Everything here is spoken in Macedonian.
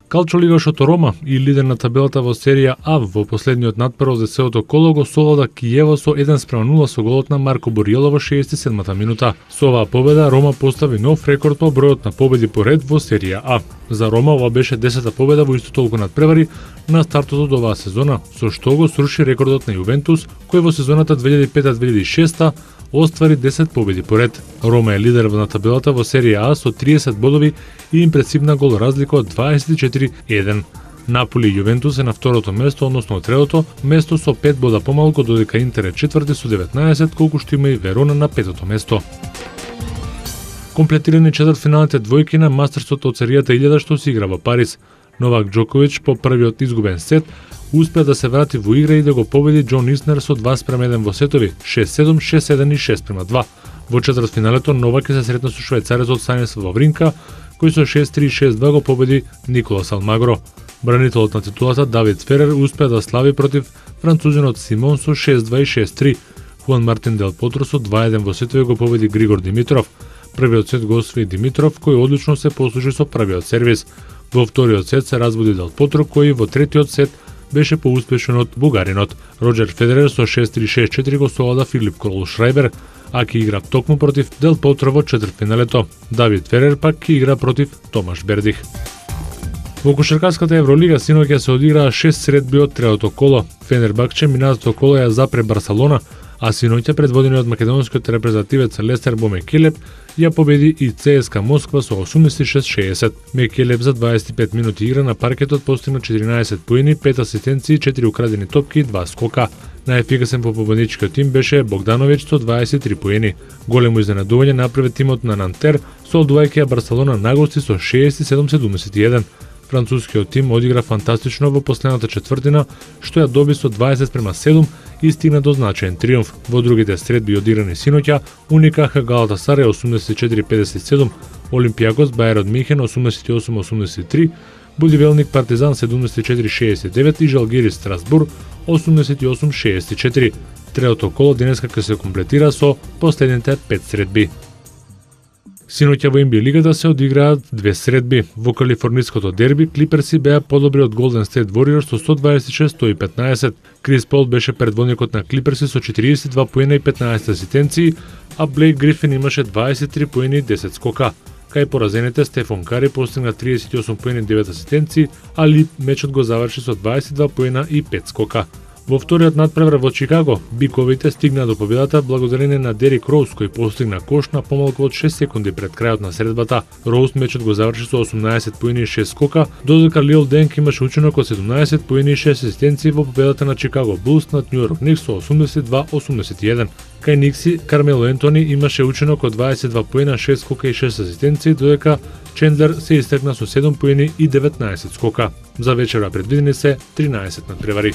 Калчолигашот Рома и лидер на табелата во серија А во последниот надпревар за селото коло го совлада Киево со 1:0 со голот на Марко Бориело во 67-та минута. Со оваа победа Рома постави нов рекорд по бројот на победи по ред во серија А. За Рома ова беше 10-та победа во исто толку надпревари на стартот од оваа сезона, со што го сруши рекордот на Јувентус, кој во сезоната 2005-2006 оствари 10 победи поред. Рома е лидер на табелата во серија А со 30 бодови и импресивна гол разлика од 24-1. Наполи и Јувентус е на второто место, односно третото место со 5 бода помалку, додека Интер е четврти со 19, колку што има и Верона на петото место. Комплетирани четвртфиналните двојки на мастерството од серијата 1000 што се игра во Париз. Новак Џоковиќ по првиот изгубен сет успеа да се врати во игра и да го победи Џон Иснер со 2:1 во сетови 6-7, 6-7 и 6:2. Во четвртфиналето Новак се сретна со швајцарецот Станислав Вавринка, кој со 6-3 и 6-2 го победи Николас Алмагро. Бранителот на титулата Давид Ферер успеа да слави против французинот Симон со 6-2 и 6-3. Хуан Мартин Дел Потро со 2-1 во сетови го победи Григор Димитров. Првиот сет го освои Димитров, кој одлично се послужи со првиот сервис. Во вториот сет се разбуди Дел Потро, кој во третиот сет беше поуспешен од бугаринот. Роџер Федерер со 6-3 6-4 го совлада Филип Крол Шрајбер, а ќе игра токму против Дел Потро во четвртфиналето. Давид Ферер пак ќе игра против Томаш Бердих. Во кошаркарската Евролига синоќа се одиграа 6 средби од третото коло. Фенербахче минатото коло ја запре Барселона, а синоќа предводени од македонскиот репрезентативец Лестербо Мекелеп ја победи и ЦСКА Москва со 86-60. Мекелеп за 25 минути игра на паркетот постигна 14 поени, 5 асистенции, 4 украдени топки и 2 скока. Најефикасен по победничкиот тим беше Богдановиќ со 23 поени. Големо изненадување направи тимот на Нантер, солдувајќи ја Барселона на гости со 67-71. Францускиот тим одигра фантастично во последната четвртина, што ја доби со 20:7 и стигна до значаен триумф. Во другите средби одиграни синоќа, Уникаха Галатасарај 84-57, Олимпијакос Бајер од Михен 88-83, Будивелник Партизан 74-69 и Жалгирис Страсбур 88-64. Третото коло денеска ќе се комплетира со последните 5 средби. Синоќа во NBA лигата се одиграат 2 средби. Во калифорниското дерби Клиперси беа подобри од Голден Стейт Вориорс со 126-115. Крис Пол беше предводникот на Клиперси со 42 поена и 15 асистенции, а Блейк Грифин имаше 23 поени и 10 скока. Кај поразените Стефон Кари постигна 38 поени и 9 асистенции, а Лип мечот го заврши со 22 поена и 5 скока. Во вториот надпревар во Чикаго, биковите стигнаа до победата благодарение на Дерик Роуз, кој постигна кош на помалку од 6 секунди пред крајот на средбата. Роуз мечот го заврши со 18 поени и 6 скока, додека Лил Денк имаше учинок од 17 поени и 6 асистенции во победата на Чикаго Булс над Њу Йорк Никс со 82-81. Кај Никси, Кармело Ентони имаше учинок од 22 поена, 6 скока и 6 асистенции, додека Чендлер се истакна со 7 поени и 19 скока. За вечера предвидени се 13 надпревари.